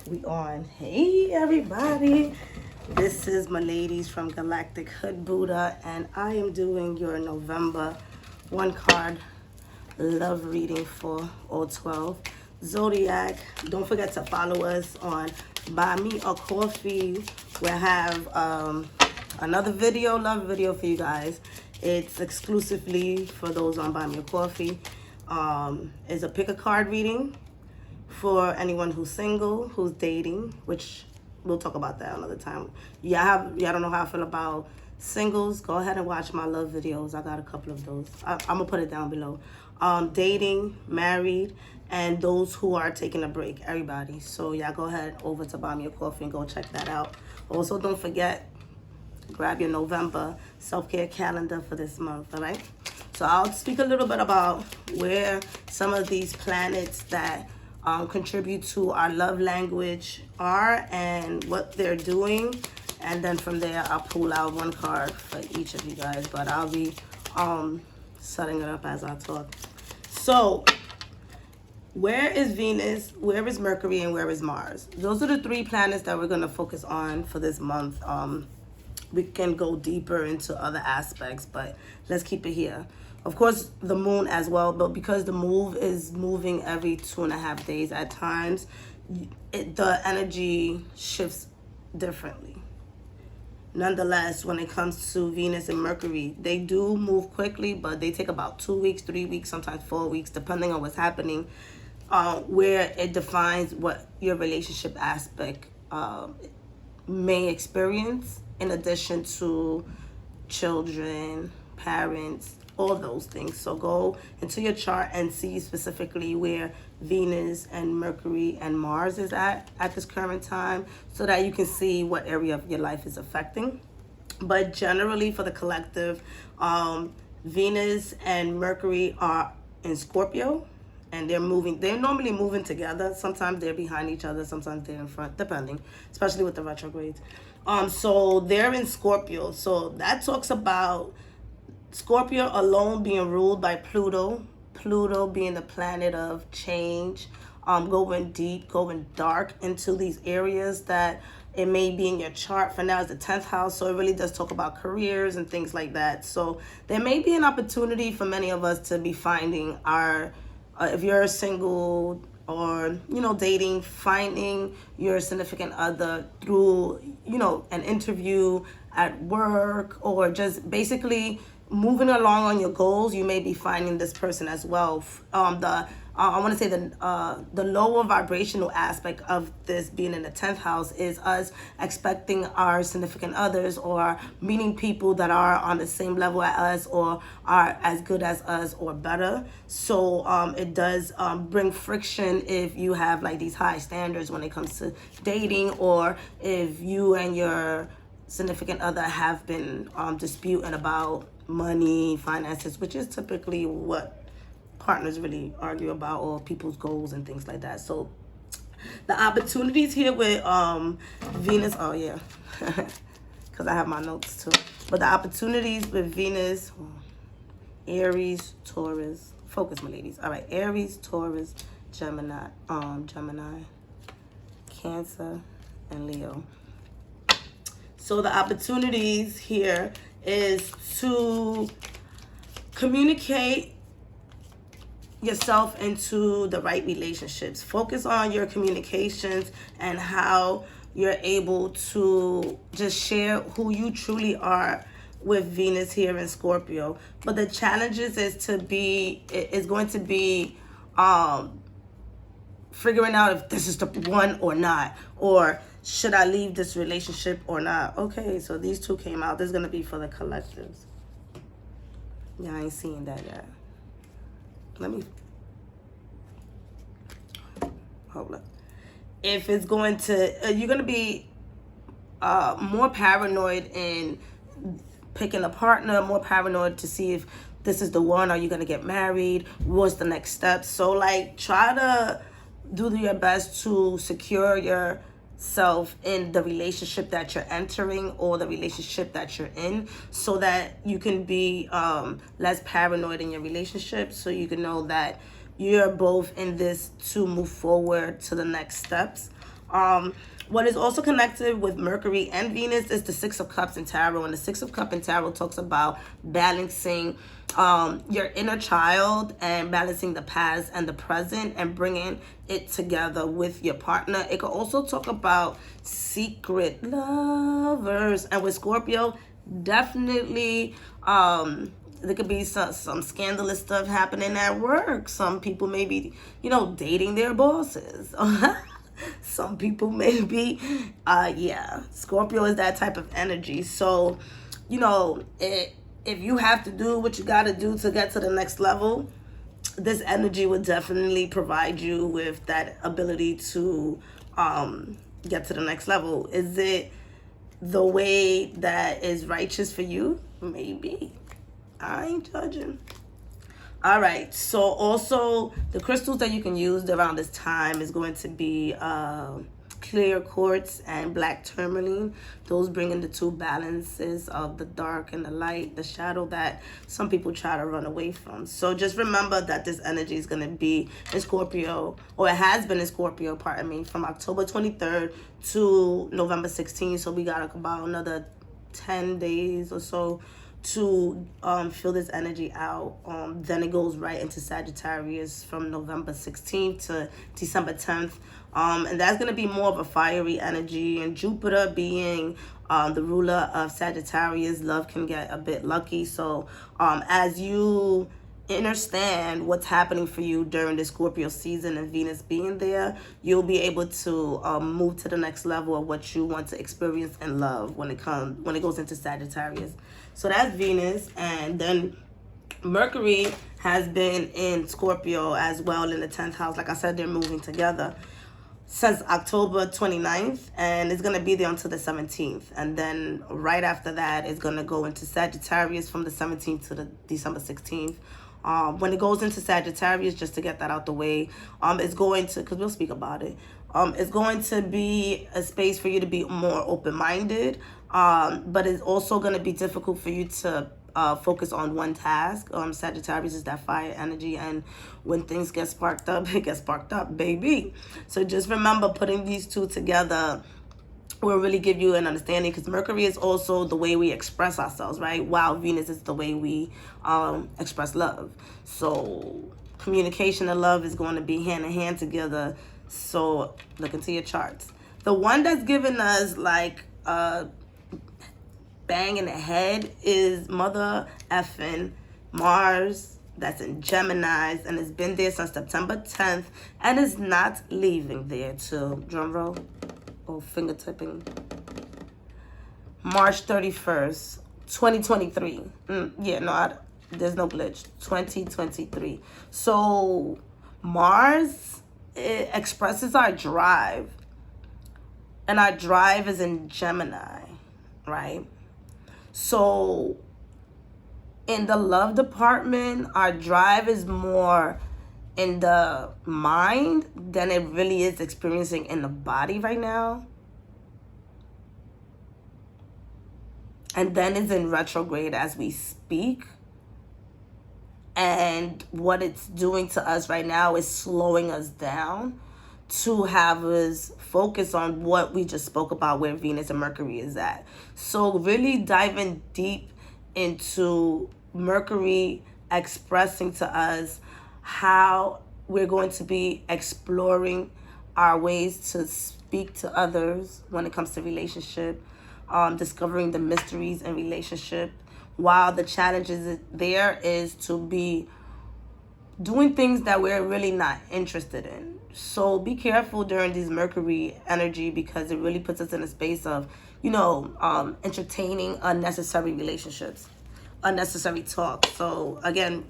We on. Hey everybody, this is my ladies from Galactic Hood Buddha, and I am doing your November one card love reading for all 12 zodiac. Don't forget to follow us on Buy Me a Coffee. We'll have another love video for you guys. It's exclusively for those on Buy Me a Coffee. It's a pick a card reading for anyone who's single, who's dating, which we'll talk about that another time. Y'all don't know how I feel about singles. Go ahead and watch my love videos. I got a couple of those. I'm gonna put it down below. Dating, married, and those who are taking a break, everybody. So y'all go ahead over to Buy Me a Coffee and go check that out. Also, don't forget, grab your November self-care calendar for this month, all right? So I'll speak a little bit about where some of these planets that contribute to our love language are and what they're doing, and then from there I'll pull out one card for each of you guys, but I'll be setting it up as I talk. So where is Venus, where is Mercury, and where is Mars? Those are the three planets that we're going to focus on for this month. We can go deeper into other aspects, but let's keep it here. Of course, the moon as well, but because the moon is moving every 2.5 days at times, the energy shifts differently. Nonetheless, when it comes to Venus and Mercury, they do move quickly, but they take about 2 weeks, 3 weeks, sometimes 4 weeks, depending on what's happening, where it defines what your relationship aspect may experience, in addition to children, parents, all those things. So go into your chart and see specifically where Venus and Mercury and Mars is at this current time, so that you can see what area of your life is affecting. But generally for the collective, Venus and Mercury are in Scorpio, and they're normally moving together. Sometimes they're behind each other, sometimes they're in front, depending, especially with the retrogrades. So they're in Scorpio. So that talks about Scorpio alone being ruled by Pluto. Pluto being the planet of change, going deep, going dark into these areas that it may be in your chart. For now, it's the 10th house, so it really does talk about careers and things like that. So there may be an opportunity for many of us to be finding our, if you're single or, dating, finding your significant other through, an interview at work, or just basically moving along on your goals. You may be finding this person as well. I want to say the lower vibrational aspect of this being in the 10th house is us expecting our significant others, or meeting people that are on the same level as us, or are as good as us, or better. So it does bring friction if you have like these high standards when it comes to dating, or if you and your significant other have been disputing about money, finances, which is typically what partners really argue about, or people's goals and things like that. So the opportunities here with Venus, oh yeah, because I have my notes too. But the opportunities with Venus, Aries, Taurus, focus my ladies. All right, Aries, Taurus, Gemini, Cancer, and Leo. So the opportunities here is to communicate yourself into the right relationships. Focus on your communications and how you're able to just share who you truly are with Venus here in Scorpio. But the challenges is going to be figuring out if this is the one or not, or should I leave this relationship or not? Okay, so these two came out. This is going to be for the collectives. Yeah, I ain't seeing that yet. Let me... hold up. If it's going to... you're going to be more paranoid in picking a partner, more paranoid to see if this is the one. Are you going to get married? What's the next step? So, like, try to do your best to secure yourself in the relationship that you're entering, or the relationship that you're in, so that you can be less paranoid in your relationship, so you can know that you're both in this to move forward to the next steps. What is also connected with Mercury and Venus is the Six of Cups in Tarot. And the Six of Cups in Tarot talks about balancing your inner child and balancing the past and the present and bringing it together with your partner. It could also talk about secret lovers. And with Scorpio, definitely there could be some scandalous stuff happening at work. Some people may be, dating their bosses. Some people may be, Scorpio is that type of energy. So, if you have to do what you got to do to get to the next level, this energy would definitely provide you with that ability to get to the next level. Is it the way that is righteous for you? Maybe. I ain't judging. All right, so also the crystals that you can use around this time is going to be clear quartz and black tourmaline. Those bring in the two balances of the dark and the light, the shadow that some people try to run away from. So just remember that this energy is going to be in Scorpio, or it has been in Scorpio, from October 23rd to November 16th. So we got about another 10 days or so to feel this energy out. Then it goes right into Sagittarius from November 16th to December 10th. And that's going to be more of a fiery energy. And Jupiter being the ruler of Sagittarius, love can get a bit lucky. So as you understand what's happening for you during the Scorpio season and Venus being there, you'll be able to move to the next level of what you want to experience and love when it goes into Sagittarius. So that's Venus. And then Mercury has been in Scorpio as well in the 10th house. Like I said, they're moving together since October 29th, and it's going to be there until the 17th. And then right after that, it's going to go into Sagittarius from the 17th to the December 16th. When it goes into Sagittarius, just to get that out the way, it's going to, because we'll speak about it, it's going to be a space for you to be more open-minded, but it's also going to be difficult for you to focus on one task. Sagittarius is that fire energy, and when things get sparked up, it gets sparked up, baby. So just remember, putting these two together will really give you an understanding, because Mercury is also the way we express ourselves, right? While Venus is the way we express love. So communication and love is going to be hand in hand together. So look into your charts. The one that's giving us like bang in the head is mother effing Mars. That's in Gemini, and it's been there since September 10th, and it's not leaving there till, drum roll, or finger tipping, March 31st, 2023. There's no glitch. 2023. So Mars, it expresses our drive, and our drive is in Gemini, right? So in the love department, our drive is more in the mind than it really is experiencing in the body right now. And then it's in retrograde as we speak. And what it's doing to us right now is slowing us down to have us focus on what we just spoke about, where Venus and Mercury is at. So really diving deep into Mercury expressing to us how we're going to be exploring our ways to speak to others when it comes to relationship, discovering the mysteries in relationship, while the challenges there is to be doing things that we're really not interested in. So be careful during this Mercury energy, because it really puts us in a space of, entertaining unnecessary relationships, unnecessary talk. So again,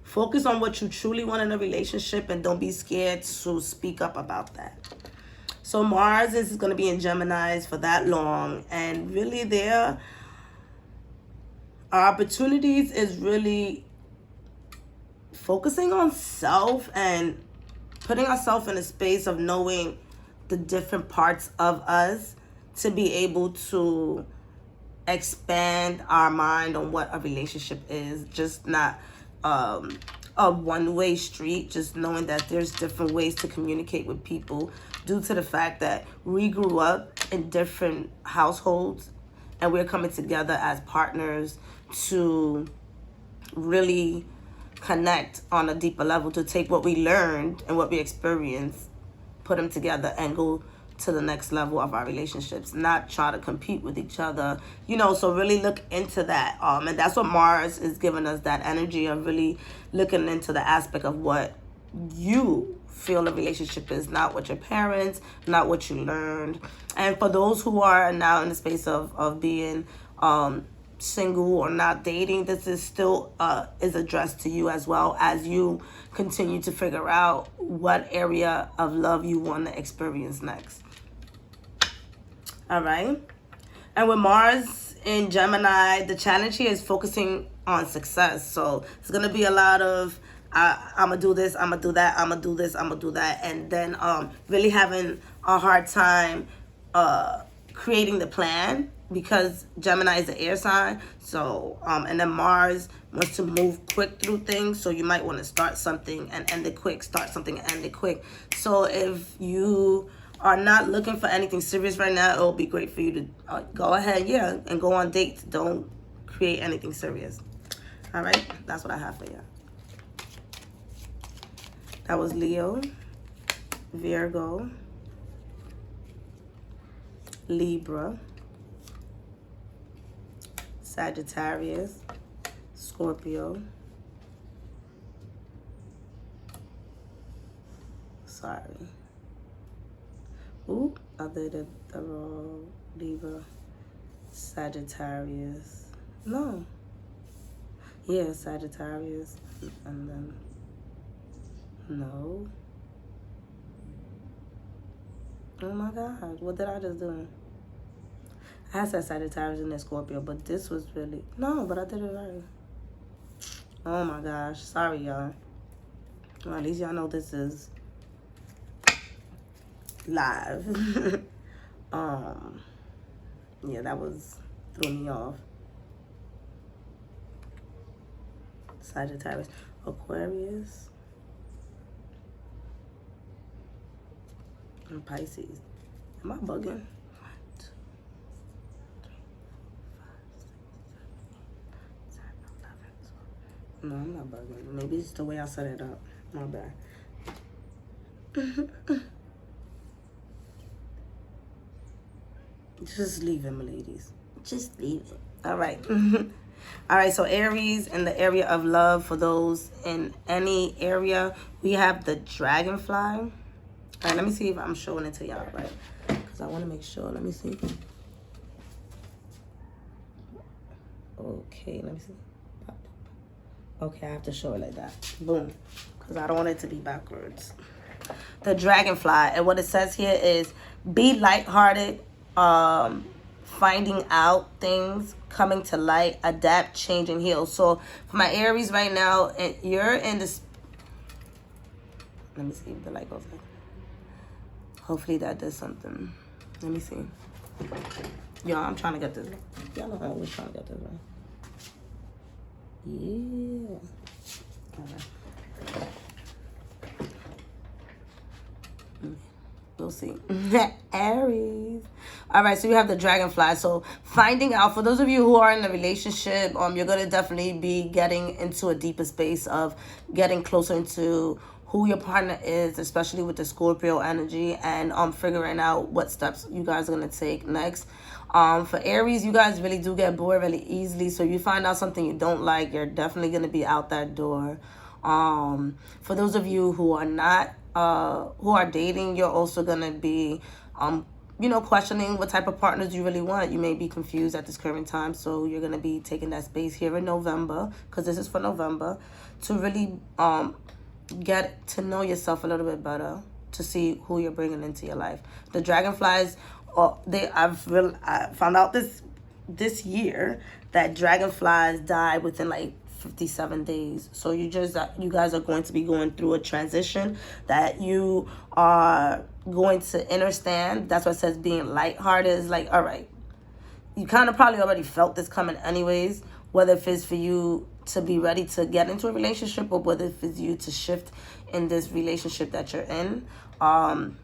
focus on what you truly want in a relationship, and don't be scared to speak up about that. So Mars is going to be in Gemini for that long, and really there, our opportunities is really focusing on self and putting ourselves in a space of knowing the different parts of us to be able to expand our mind on what a relationship is. Just not a one-way street, just knowing that there's different ways to communicate with people due to the fact that we grew up in different households and we're coming together as partners to really connect on a deeper level, to take what we learned and what we experienced, put them together and go to the next level of our relationships, not try to compete with each other, you know. So really look into that, and that's what Mars is giving us, that energy of really looking into the aspect of what you feel a relationship is, not what your parents, not what you learned. And for those who are now in the space of being single or not dating, this is still is addressed to you as well, as you continue to figure out what area of love you want to experience next. All right. And with Mars in Gemini, the challenge here is focusing on success. So it's going to be a lot of I'm going to do this, I'm going to do that, I'm going to do this, I'm going to do that. And then really having a hard time creating the plan, because Gemini is an air sign. So, and then Mars wants to move quick through things. So you might want to start something and end it quick, start something and end it quick. So if you are not looking for anything serious right now, it'll be great for you to go ahead, and go on dates. Don't create anything serious. All right, that's what I have for you. That was Leo, Virgo, Libra, Sagittarius, Scorpio. Sorry. Ooh, I did it the wrong. Libra, Sagittarius. No. Yeah, Sagittarius. And then, no. Oh my God, what did I just do? I said Sagittarius and then Scorpio, but this was really, no, but I did it right. Oh my gosh, sorry y'all. Well, at least y'all know this is live. Yeah, that was, threw me off. Sagittarius, Aquarius, and Pisces. Am I bugging? 1, 2, 3, 4, 5, 6, 7, 8, 9, 10, 11, 12. No, I'm not bugging. Maybe it's the way I set it up. My bad. Just leave it, my ladies. Just leave it. All right. All right, so Aries, in the area of love, for those in any area, we have the dragonfly. All right, let me see if I'm showing it to y'all, right? Because I want to make sure. Let me see. Okay, let me see. Okay, I have to show it like that. Boom. Because I don't want it to be backwards. The dragonfly, and what it says here is be lighthearted, finding out things, coming to light, adapt, change, and heal. So for my Aries right now, you're in this. Let me see if the light goes on. Hopefully that does something. Let me see. Y'all, I'm trying to get this. Y'all know I'm always trying to get this right. Yeah. All right. We'll see. Aries. All right, so you have the dragonfly. So finding out, for those of you who are in a relationship, you're going to definitely be getting into a deeper space of getting closer into who your partner is, especially with the Scorpio energy, and figuring out what steps you guys are going to take next. For Aries, you guys really do get bored really easily. So you find out something you don't like, you're definitely going to be out that door. For those of you who are not, who are dating, you're also going to be, questioning what type of partners you really want. You may be confused at this current time. So you're going to be taking that space here in November, because this is for November, to really, get to know yourself a little bit better, to see who you're bringing into your life. The dragonflies, I found out this year that dragonflies die within like 57 days. So you guys are going to be going through a transition that you are going to understand. That's what it says being lighthearted is like, all right, you kind of probably already felt this coming anyways, whether if it's for you to be ready to get into a relationship, or whether it's you to shift in this relationship that you're in. And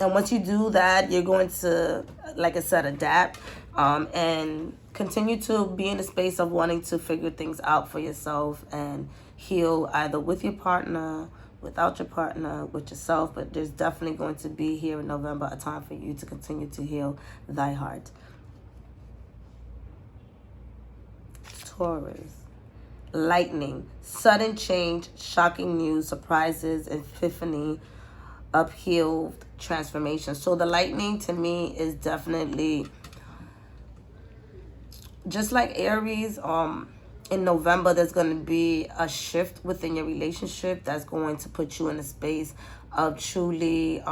once you do that, you're going to, like I said, adapt and continue to be in the space of wanting to figure things out for yourself and heal, either with your partner, without your partner, with yourself. But there's definitely going to be here in November a time for you to continue to heal thy heart. Taurus. Lightning, sudden change, shocking news, surprises, epiphany, upheaval, transformation. So the lightning to me is definitely just like Aries. In November, there's going to be a shift within your relationship that's going to put you in a space of truly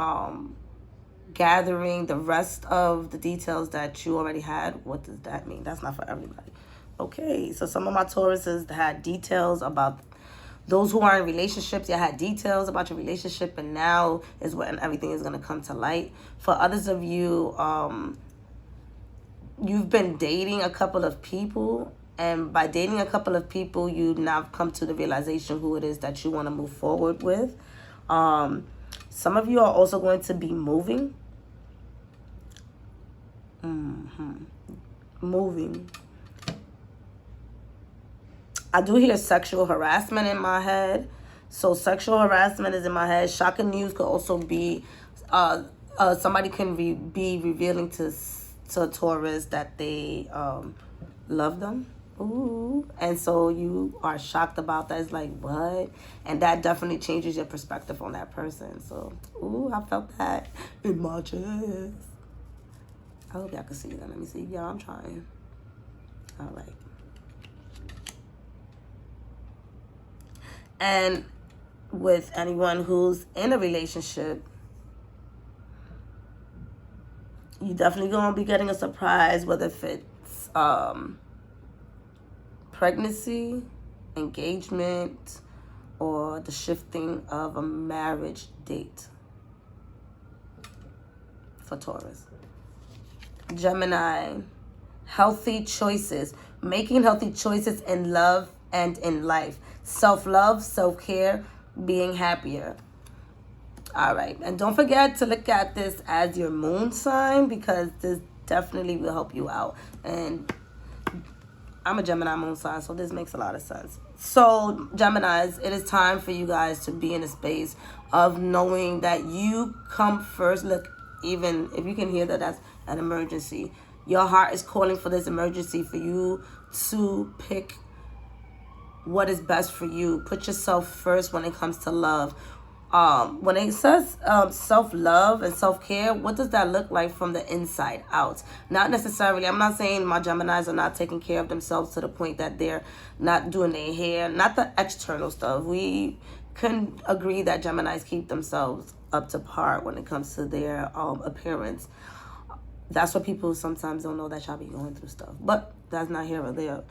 gathering the rest of the details that you already had. What does that mean? That's not for everybody. Okay, so some of my Tauruses had details about those who are in relationships. You had details about your relationship, and now is when everything is going to come to light. For others of you, you've been dating a couple of people, and by dating a couple of people, you now come to the realization who it is that you want to move forward with. Some of you are also going to be moving. Moving. I do hear sexual harassment in my head. So sexual harassment is in my head. Shocking news could also be somebody can be revealing to Taurus that they love them. Ooh. And so you are shocked about that. It's like, what? And that definitely changes your perspective on that person. So, ooh, I felt that in my chest. I hope y'all can see that. Let me see. Yeah, I'm trying. All right. And with anyone who's in a relationship, you definitely gonna be getting a surprise, whether if it's pregnancy, engagement, or the shifting of a marriage date for Taurus. Gemini, healthy choices, making healthy choices in love and in life. Self-love, self-care, being happier. All right. And don't forget to look at this as your moon sign, because this definitely will help you out. And I'm a Gemini moon sign, so this makes a lot of sense. So, Geminis, it is time for you guys to be in a space of knowing that you come first. Look, even if you can hear that that's an emergency, your heart is calling for this emergency for you to pick what is best for you. Put yourself first when it comes to love. When it says self-love and self-care, what does that look like from the inside out? Not necessarily, I'm not saying my Geminis are not taking care of themselves to the point that they're not doing their hair, not the external stuff. We can agree that Geminis keep themselves up to par when it comes to their appearance. That's what people sometimes don't know, that y'all be going through stuff. But that's not here or there.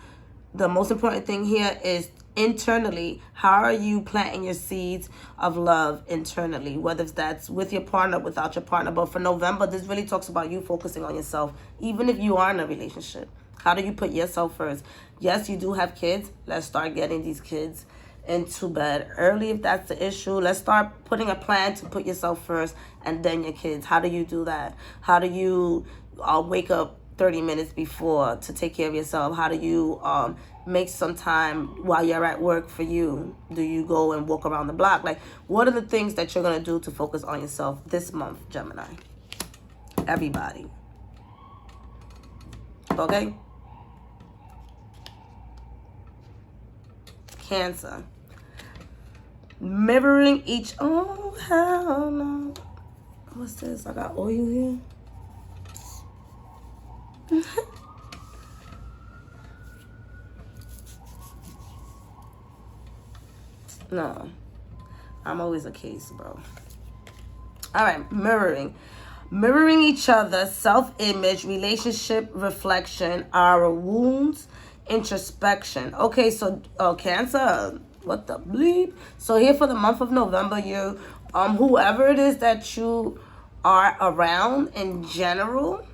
The most important thing here is internally. How are you planting your seeds of love internally? Whether that's with your partner, without your partner. But for November, this really talks about you focusing on yourself. Even if you are in a relationship, how do you put yourself first? Yes, you do have kids. Let's start getting these kids into bed early if that's the issue. Let's start putting a plan to put yourself first and then your kids. How do you do that? How do you wake up 30 minutes before to take care of yourself? How do you make some time while you're at work for you? Do you go and walk around the block? Like, what are the things that you're going to do to focus on yourself this month, Gemini? Everybody. Okay? Cancer. Mirroring each... Oh, hell no. What's this? I got oil here. No, I'm always a case, bro. All right, mirroring each other, self-image, relationship, reflection, our wounds, introspection. Okay, so Cancer, what the bleep? So here for the month of November, you whoever it is that you are around in general,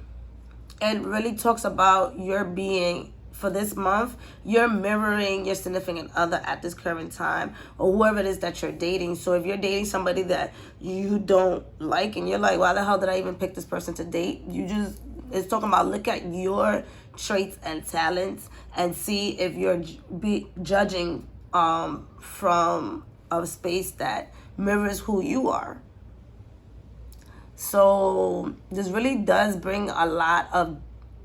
it really talks about your being for this month, you're mirroring your significant other at this current time, or whoever it is that you're dating. So if you're dating somebody that you don't like and you're like, why the hell did I even pick this person to date? It's talking about, look at your traits and talents and see if you're judging from a space that mirrors who you are. So this really does bring a lot of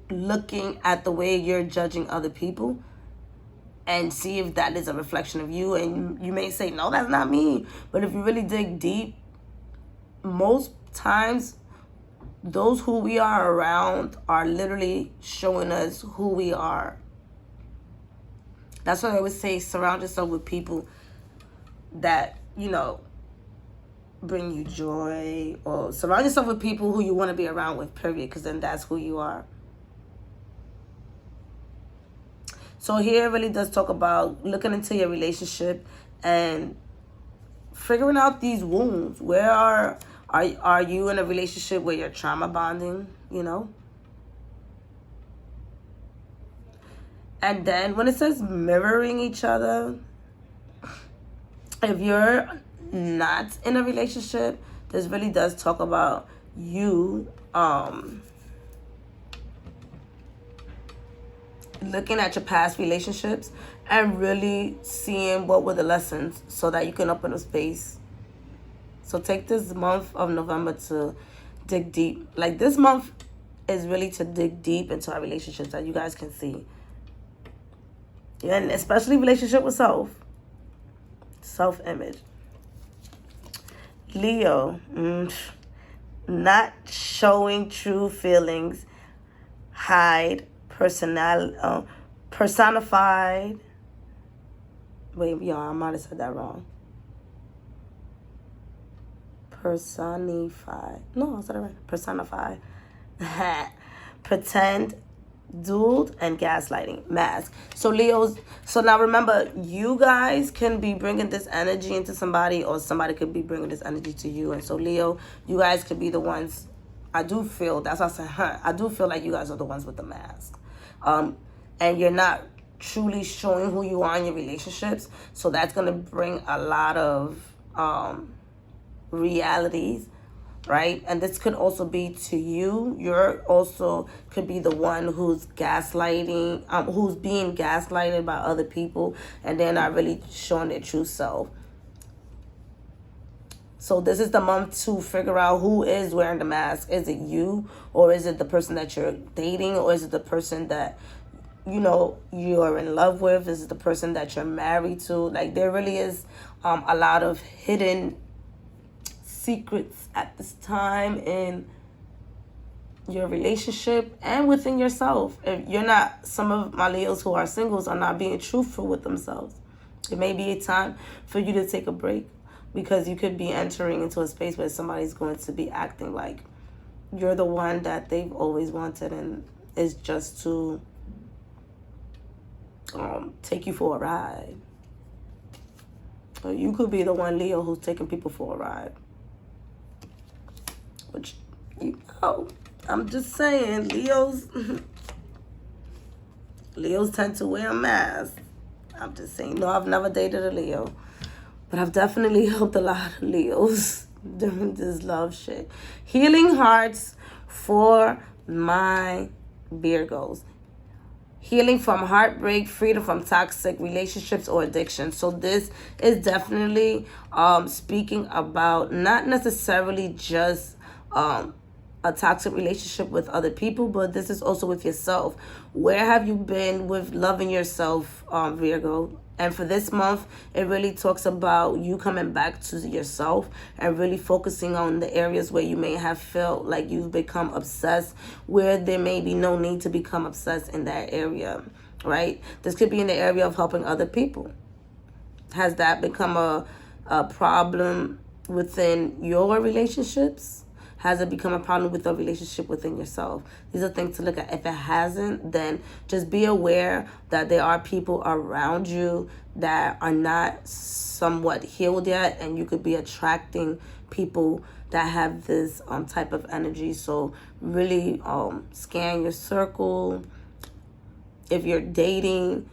looking at the way you're judging other people and see if that is a reflection of you. And you may say, no, that's not me. But if you really dig deep, most times those who we are around are literally showing us who we are. That's why I always say, surround yourself with people that, you know, bring you joy, or surround yourself with people who you want to be around with, period, because then that's who you are. So here it really does talk about looking into your relationship and figuring out these wounds. Where are you in a relationship where you're trauma bonding, you know? And then when it says mirroring each other, if you're not in a relationship, this really does talk about you looking at your past relationships and really seeing what were the lessons so that you can open a space. So take this month of November to dig deep. Like, this month is really to dig deep into our relationships, that you guys can see. And especially relationship with self-image. Leo, not showing true feelings, hide, personified. Wait, y'all, I might have said that wrong. Personified. No, I said it right. Personified. Pretend, dulled, and gaslighting. Mask. So Leos, so now remember, you guys can be bringing this energy into somebody, or somebody could be bringing this energy to you. And so Leo, you guys could be the ones. I do feel, that's why I said, I do feel like you guys are the ones with the mask. And you're not truly showing who you are in your relationships. So that's going to bring a lot of realities, right? And this could also be to you. You're also could be the one who's gaslighting, who's being gaslighted by other people, and they're not really showing their true self. So this is the month to figure out who is wearing the mask. Is it you, or is it the person that you're dating, or is it the person that, you know, you're in love with? Is it the person that you're married to? Like, there really is a lot of hidden secrets at this time in your relationship and within yourself. If you're not, some of my Leos who are singles are not being truthful with themselves. It may be a time for you to take a break, because you could be entering into a space where somebody's going to be acting like you're the one that they've always wanted, and it's just to take you for a ride. Or you could be the one, Leo, who's taking people for a ride. Which, you know, I'm just saying, Leos tend to wear a mask. I'm just saying. No, I've never dated a Leo, but I've definitely helped a lot of Leos during this love shit. Healing hearts for my Virgos. Healing from heartbreak, freedom from toxic relationships or addiction. So this is definitely speaking about not necessarily just a toxic relationship with other people, but this is also with yourself. Where have you been with loving yourself, Virgo? And for this month, it really talks about you coming back to yourself and really focusing on the areas where you may have felt like you've become obsessed, where there may be no need to become obsessed in that area, right? This could be in the area of helping other people. Has that become a problem within your relationships? Has it become a problem with a relationship within yourself? These are things to look at. If it hasn't, then just be aware that there are people around you that are not somewhat healed yet, and you could be attracting people that have this type of energy. So really scan your circle, If you're dating,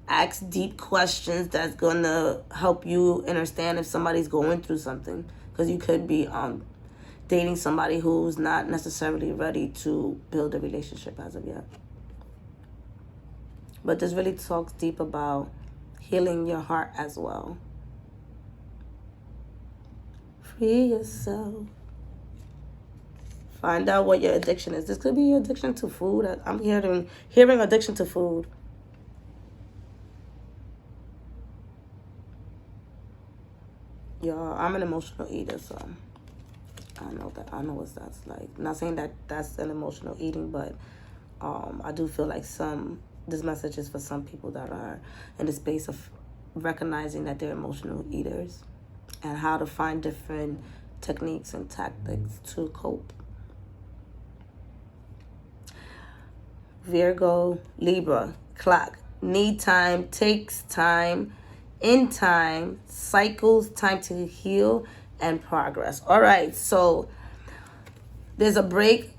ask deep questions that's going to help you understand if somebody's going through something. Because you could be dating somebody who's not necessarily ready to build a relationship as of yet. But this really talks deep about healing your heart as well. Free yourself. Find out what your addiction is. This could be your addiction to food. I'm hearing addiction to food. Y'all, I'm an emotional eater, so I know what that's like. Not saying that that's an emotional eating, but I do feel like this message is for some people that are in the space of recognizing that they're emotional eaters and how to find different techniques and tactics to cope. Virgo, Libra, clock. Need time, takes time, in time, cycles, time to heal, and progress. All right, so there's a break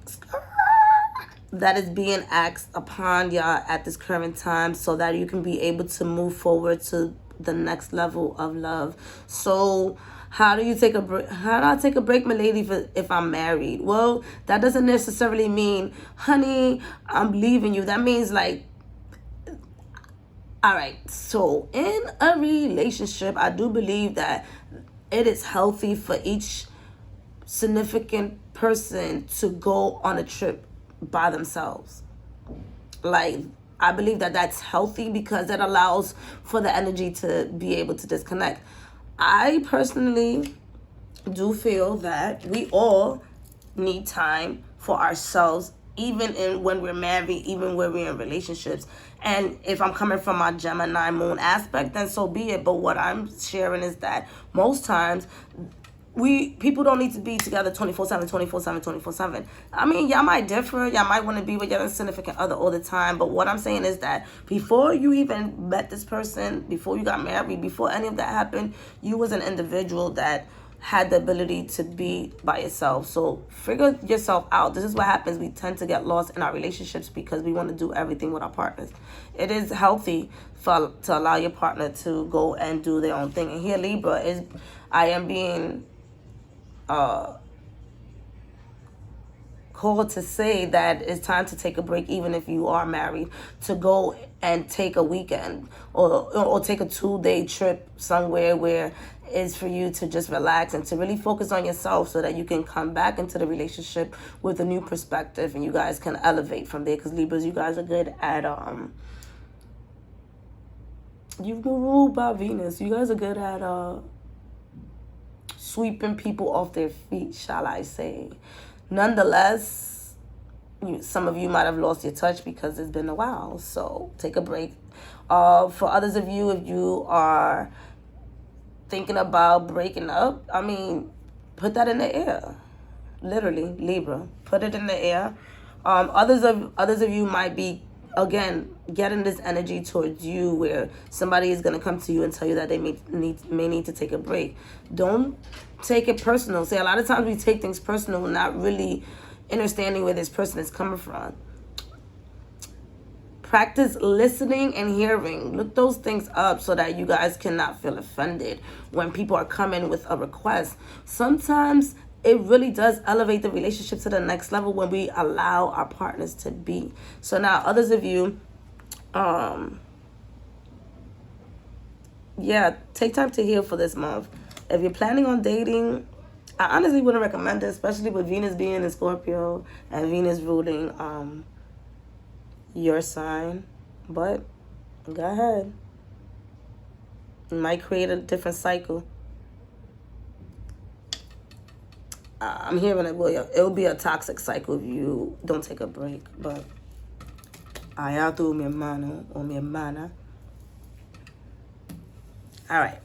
that is being asked upon y'all at this current time so that you can be able to move forward to the next level of love. So how do you take a break? How do I take a break, my lady, if I'm married? Well, that doesn't necessarily mean, honey, I'm leaving you. That means like, all right, so in a relationship, I do believe that it is healthy for each significant person to go on a trip by themselves. Like, I believe that that's healthy because it allows for the energy to be able to disconnect. I personally do feel that we all need time for ourselves, even when we're married, even when we're in relationships. And if I'm coming from my Gemini moon aspect, then so be it. But what I'm sharing is that most times people don't need to be together 24/7, 24/7, 24/7. I mean, y'all might differ. Y'all might want to be with your significant other all the time. But what I'm saying is that before you even met this person, before you got married, before any of that happened, you was an individual that had the ability to be by yourself. So figure yourself out. This is what happens. We tend to get lost in our relationships because we want to do everything with our partners. It is healthy to allow your partner to go and do their own thing. And here, Libra, I am being called to say that it's time to take a break, even if you are married, to go and take a weekend or take a 2-day trip somewhere where it's for you to just relax and to really focus on yourself so that you can come back into the relationship with a new perspective and you guys can elevate from there. Because Libras, you guys are good at you've been ruled by Venus. You guys are good at sweeping people off their feet, shall I say. Nonetheless, some of you might have lost your touch because it's been a while, so take a break. For others of you, if you are thinking about breaking up, I mean, put that in the air. Literally, Libra, put it in the air. Others of you might be, again, getting this energy towards you where somebody is going to come to you and tell you that they may need to take a break. Don't take it personal. See, a lot of times we take things personal, not really understanding where this person is coming from. Practice listening and hearing. Look those things up so that you guys cannot feel offended when people are coming with a request. Sometimes it really does elevate the relationship to the next level when we allow our partners to be. So now others of you, take time to heal for this month. If you're planning on dating, I honestly wouldn't recommend it, especially with Venus being in Scorpio and Venus ruling your sign. But go ahead. It might create a different cycle. I'm hearing it'll be a toxic cycle if you don't take a break. But allá tú, mi hermano o mi hermana. All right.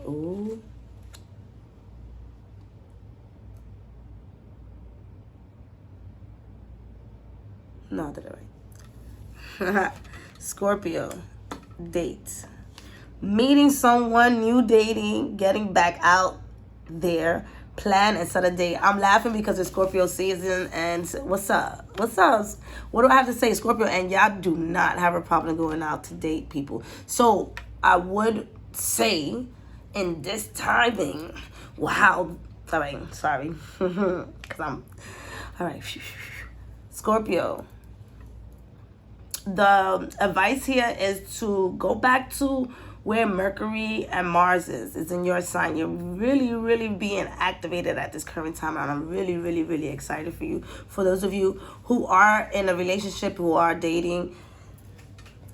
Ooh. No, I did it right. Scorpio, date. Meeting someone, new dating, getting back out there, plan and set a date. I'm laughing because it's Scorpio season, and what's up? What's up? What do I have to say, Scorpio? And y'all do not have a problem going out to date people. So I would say in this timing, wow. Sorry. Because I'm, all right. Scorpio. The advice here is to go back to where Mercury and Mars is. It's in your sign. You're really, really being activated at this current time. And I'm really, really, really excited for you. For those of you who are in a relationship, who are dating,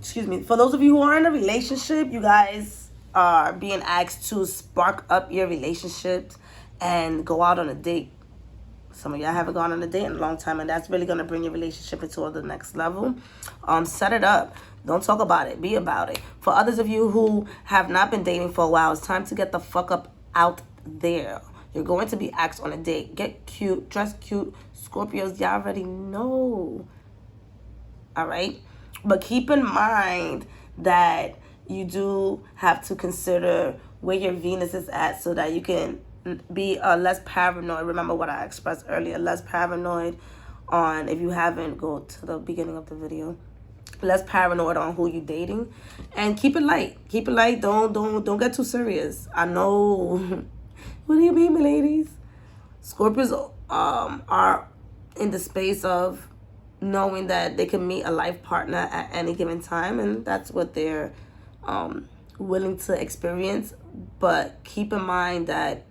for those of you who are in a relationship, you guys are being asked to spark up your relationships and go out on a date. Some of y'all haven't gone on a date in a long time, and that's really going to bring your relationship into the next level. Set it up. Don't talk about it. Be about it. For others of you who have not been dating for a while, it's time to get the fuck up out there. You're going to be asked on a date. Get cute. Dress cute. Scorpios, y'all already know. All right? But keep in mind that you do have to consider where your Venus is at so that you can be less paranoid. Remember what I expressed earlier, less paranoid on, if you haven't, go to the beginning of the video, less paranoid on who you're dating, and keep it light. Keep it light. Don't get too serious. I know. What do you mean, my ladies? Scorpios are in the space of knowing that they can meet a life partner at any given time, and that's what they're willing to experience. But keep in mind that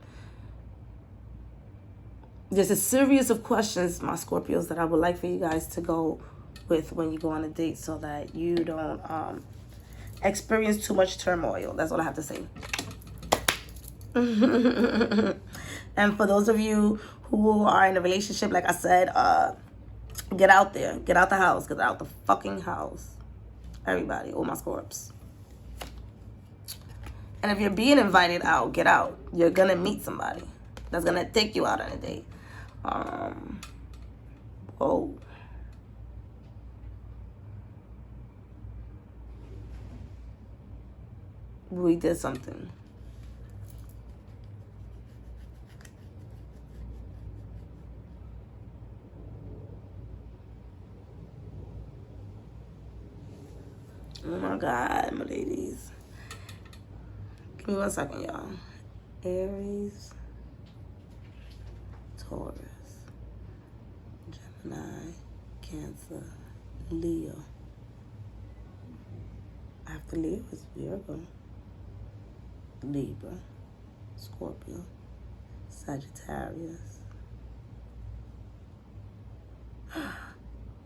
there's a series of questions, my Scorpios, that I would like for you guys to go with when you go on a date so that you don't experience too much turmoil. That's all I have to say. And for those of you who are in a relationship, like I said, get out there. Get out the house. Get out the fucking house. Everybody, all my Scorps. And if you're being invited out, get out. You're going to meet somebody that's going to take you out on a date. Whoa. We did something. Oh my God, my ladies. Give me 1 second, y'all. Aries, Taurus, Gemini, Cancer, Leo. After Leo is Virgo, Libra, Scorpio, Sagittarius.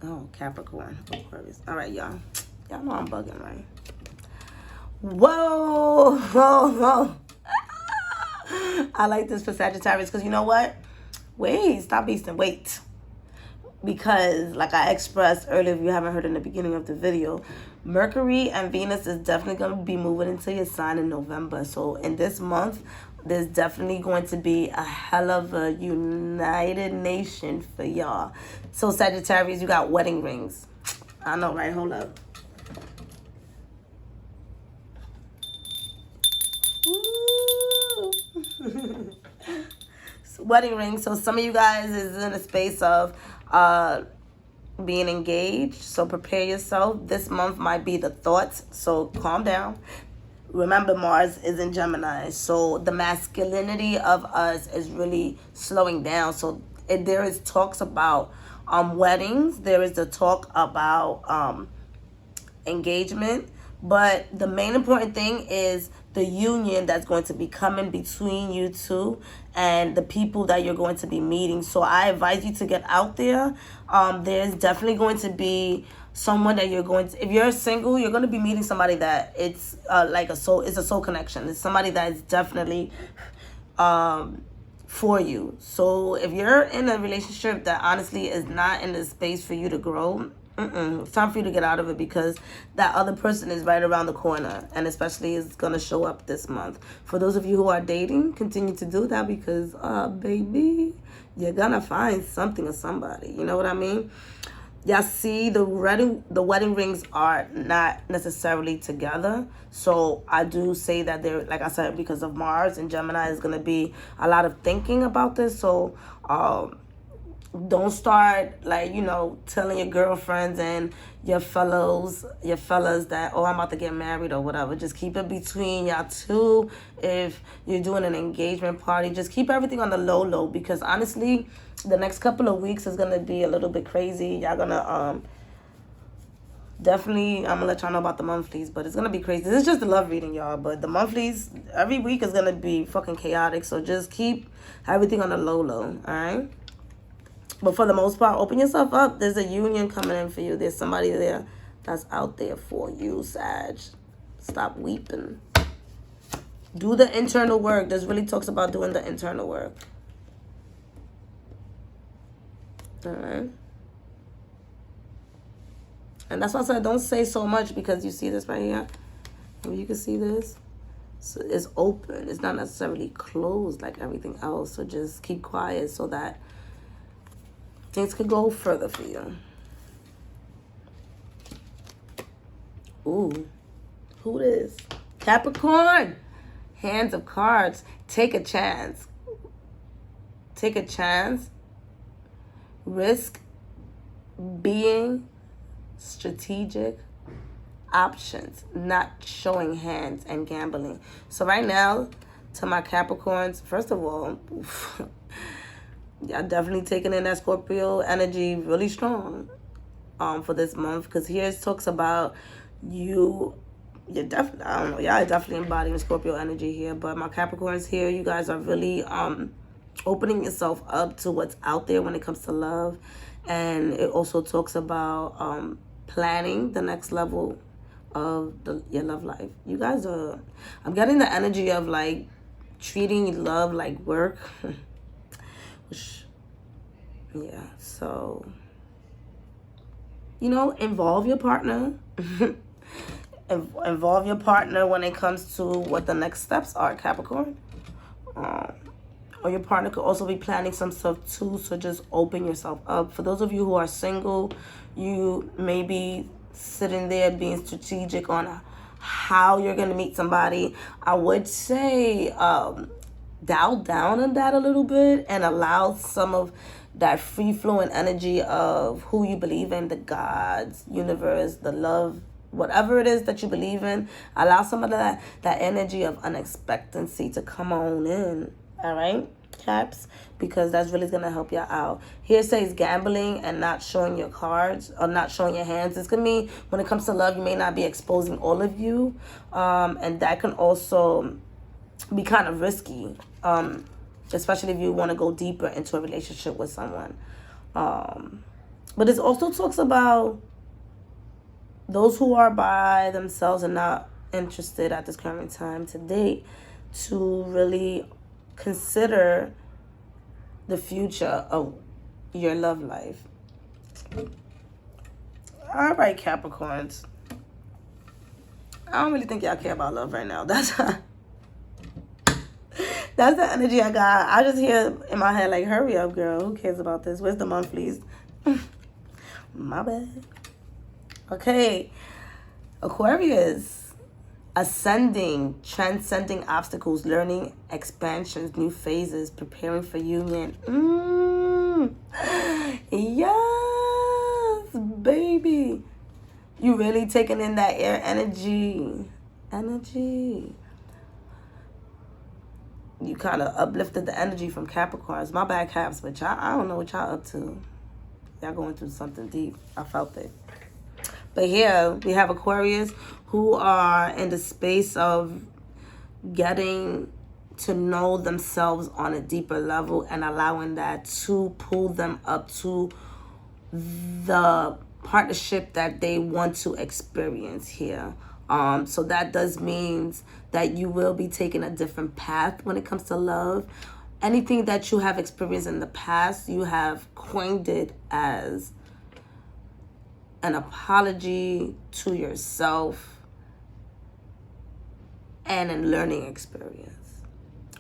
Oh, Capricorn, Aquarius. All right, y'all. Y'all know I'm bugging, right? Whoa, whoa. I like this for Sagittarius because you know what? Wait, stop beasting. Wait. Because like I expressed earlier, if you haven't heard in the beginning of the video, Mercury and Venus is definitely going to be moving into your sign in November. So in this month, there's definitely going to be a hell of a united nation for y'all. So Sagittarius, you got wedding rings. I know, right? Hold up. Wedding ring. So some of you guys is in a space of being engaged, so prepare yourself. This month might be the thoughts, so calm down. Remember, Mars is in Gemini, so the masculinity of us is really slowing down. So there is talks about weddings, there is the talk about engagement, but the main important thing is the union that's going to be coming between you two and the people that you're going to be meeting. So I advise you to get out there. There's definitely going to be someone that you're going to, if you're single, you're going to be meeting somebody that it's like it's a soul connection. It's somebody that is definitely for you. So if you're in a relationship that honestly is not in the space for you to grow, it's time for you to get out of it, because that other person is right around the corner, and especially is going to show up this month. For those of you who are dating, continue to do that, because baby, you're going to find something or somebody. You know what I mean? y'all see the wedding rings are not necessarily together. So I do say that they're, like I said, because of Mars and Gemini, is going to be a lot of thinking about this. So don't start, like, you know, telling your girlfriends and your fellas that, oh, I'm about to get married or whatever. Just keep it between y'all two. If you're doing an engagement party, just keep everything on the low, because honestly, the next couple of weeks is gonna be a little bit crazy. Y'all gonna definitely, I'm gonna let y'all know about the monthlies, but it's gonna be crazy. This is just a love reading, y'all, but the monthlies every week is gonna be fucking chaotic. So just keep everything on the low, all right? But for the most part, open yourself up. There's a union coming in for you. There's somebody there that's out there for you, Sag. Stop weeping. Do the internal work. This really talks about doing the internal work. All right. And that's why I said don't say so much, because you see this right here? You can see this. So it's open. It's not necessarily closed like everything else. So just keep quiet so that things could go further for you. Ooh. Who this? Capricorn. Hands of cards. Take a chance. Take a chance. Risk being strategic. Options. Not showing hands and gambling. So right now, to my Capricorns, first of all, y'all definitely taking in that Scorpio energy really strong for this month, because here it talks about you're definitely, I don't know, y'all are definitely embodying Scorpio energy here, but my Capricorns here, you guys are really opening yourself up to what's out there when it comes to love. And it also talks about planning the next level of your love life. You guys are, I'm getting the energy of like treating love like work. Which, yeah, so, you know, involve your partner. Involve your partner when it comes to what the next steps are, Capricorn. Or your partner could also be planning some stuff too, so just open yourself up. For those of you who are single, you may be sitting there being strategic on how you're going to meet somebody. I would say dial down on that a little bit and allow some of that free-flowing energy of who you believe in, the gods, universe, the love, whatever it is that you believe in. Allow some of that energy of unexpectancy to come on in. All right, Caps, because that's really going to help you out. Here it says gambling and not showing your cards or not showing your hands. It's going to mean when it comes to love, you may not be exposing all of you. And that can also be kind of risky, especially if you want to go deeper into a relationship with someone. But it also talks about those who are by themselves and not interested at this current time to date to really consider the future of your love life. All right, Capricorns. I don't really think y'all care about love right now. That's the energy I got. I just hear in my head like, hurry up, girl. Who cares about this? Where's the monthlies? My bad. Okay. Aquarius. Ascending, transcending obstacles, learning expansions, new phases, preparing for union. Yes, baby. You really taking in that air energy. You kind of uplifted the energy from Capricorns. My bad, Caps, but y'all, I don't know what y'all up to. Y'all going through something deep. I felt it. But here we have Aquarius who are in the space of getting to know themselves on a deeper level and allowing that to pull them up to the partnership that they want to experience here. So that does mean that you will be taking a different path when it comes to love. Anything that you have experienced in the past, you have coined it as an apology to yourself and a learning experience.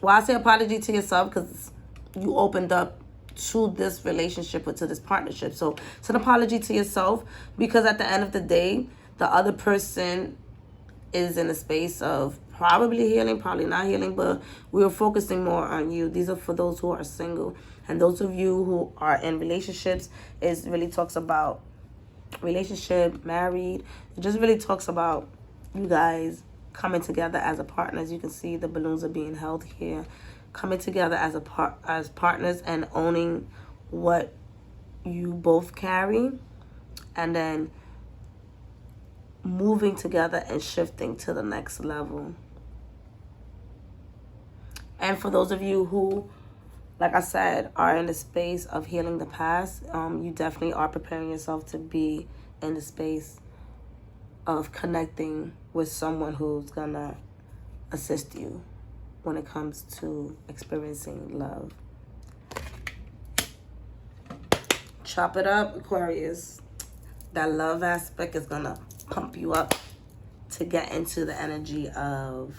Well, I say apology to yourself because you opened up to this relationship or to this partnership. So it's an apology to yourself, because at the end of the day, the other person is in a space of probably healing, probably not healing, but we're focusing more on you. These are for those who are single. And those of you who are in relationships, it really talks about relationship, married. It just really talks about you guys coming together as a partner. As you can see, the balloons are being held here. Coming together as partners and owning what you both carry, and then moving together and shifting to the next level. And for those of you who, like I said, are in the space of healing the past, you definitely are preparing yourself to be in the space of connecting with someone who's gonna assist you when it comes to experiencing love. Chop it up, Aquarius. That love aspect is gonna pump you up to get into the energy of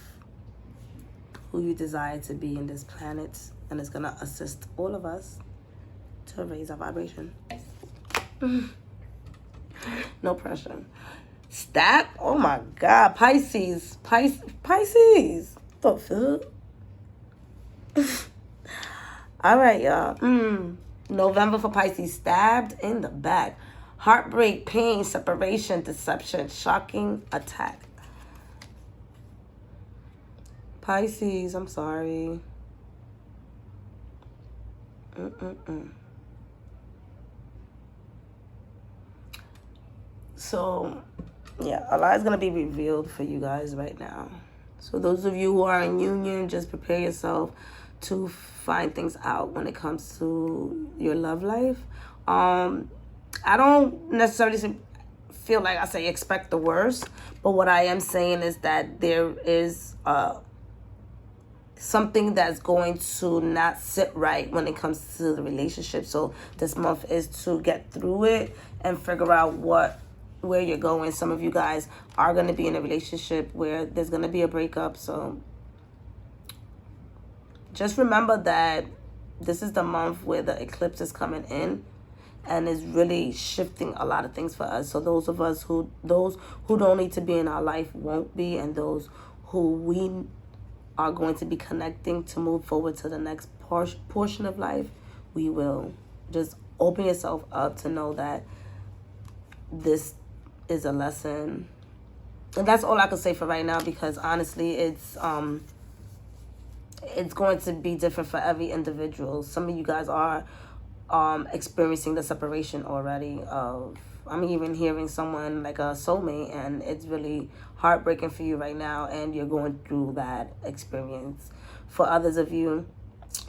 who you desire to be in this planet, and it's gonna assist all of us to raise our vibration. No pressure. Stack. Oh my God, Pisces. Pisces. The fuck? All right, y'all. November for Pisces. Stabbed in the back. Heartbreak, pain, separation, deception, shocking attack. Pisces, I'm sorry. So, yeah, a lot is going to be revealed for you guys right now. So those of you who are in union, just prepare yourself to find things out when it comes to your love life. I don't necessarily feel like I say expect the worst, but what I am saying is that there is something that's going to not sit right when it comes to the relationship. So this month is to get through it and figure out where you're going. Some of you guys are going to be in a relationship where there's going to be a breakup. So just remember that this is the month where the eclipse is coming in and is really shifting a lot of things for us. So those who don't need to be in our life won't be, and those who we are going to be connecting to move forward to the next portion of life, we will. Just open yourself up to know that this is a lesson. And that's all I can say for right now, because honestly, it's going to be different for every individual. Some of you guys are experiencing the separation already of, I'm even hearing someone like a soulmate, and it's really heartbreaking for you right now, and you're going through that experience. For others of you,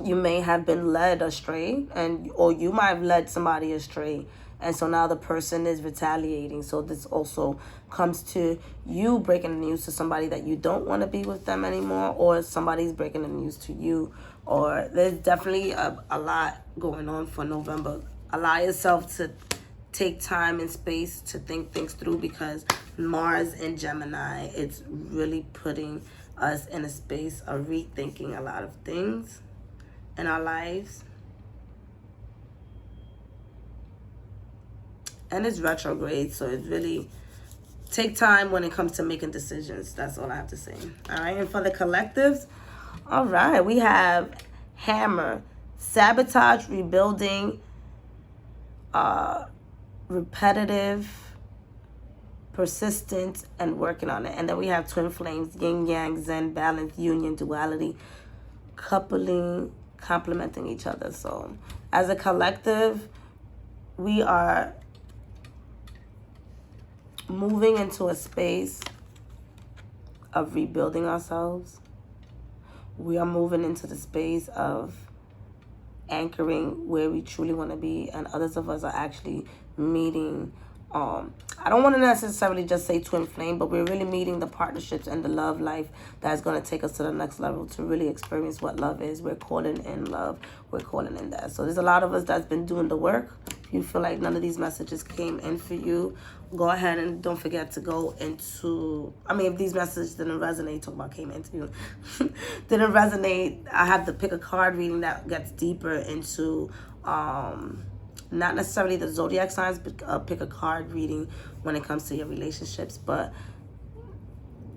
you may have been led astray, or you might have led somebody astray, and so now the person is retaliating. So this also comes to you breaking the news to somebody that you don't want to be with them anymore, or somebody's breaking the news to you. Or there's definitely a lot going on for November. Allow yourself to take time and space to think things through, because Mars in Gemini, it's really putting us in a space of rethinking a lot of things in our lives. And it's retrograde, so it's really take time when it comes to making decisions. That's all I have to say. All right, and for the collectives, all right, we have Hammer, sabotage, rebuilding, repetitive, persistent, and working on it. And then we have twin flames, yin yang, zen, balance, union, duality, coupling, complementing each other. So as a collective, we are moving into a space of rebuilding ourselves. We are moving into the space of anchoring where we truly want to be, and others of us are actually meeting, I don't want to necessarily just say twin flame, but we're really meeting the partnerships and the love life that's going to take us to the next level to really experience what love is. We're calling in love. We're calling in that. So there's a lot of us that's been doing the work. If you feel like none of these messages came in for you, go ahead and don't forget to go into, if these messages didn't resonate, talk about came into you, didn't resonate, I have to pick a card reading that gets deeper into not necessarily the zodiac signs, but pick a card reading when it comes to your relationships. But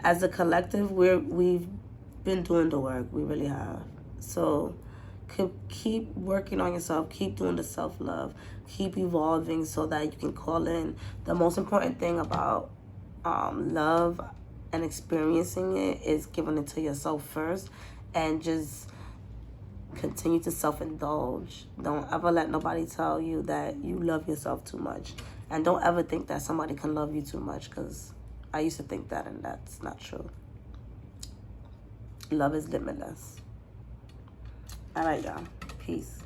as a collective, we've been doing the work. We really have. So keep working on yourself. Keep doing the self-love. Keep evolving so that you can call in. The most important thing about love and experiencing it is giving it to yourself first, and just continue to self-indulge. Don't ever let nobody tell you that you love yourself too much, and don't ever think that somebody can love you too much, because I used to think that, and that's not true. Love is limitless. All right, y'all. Peace.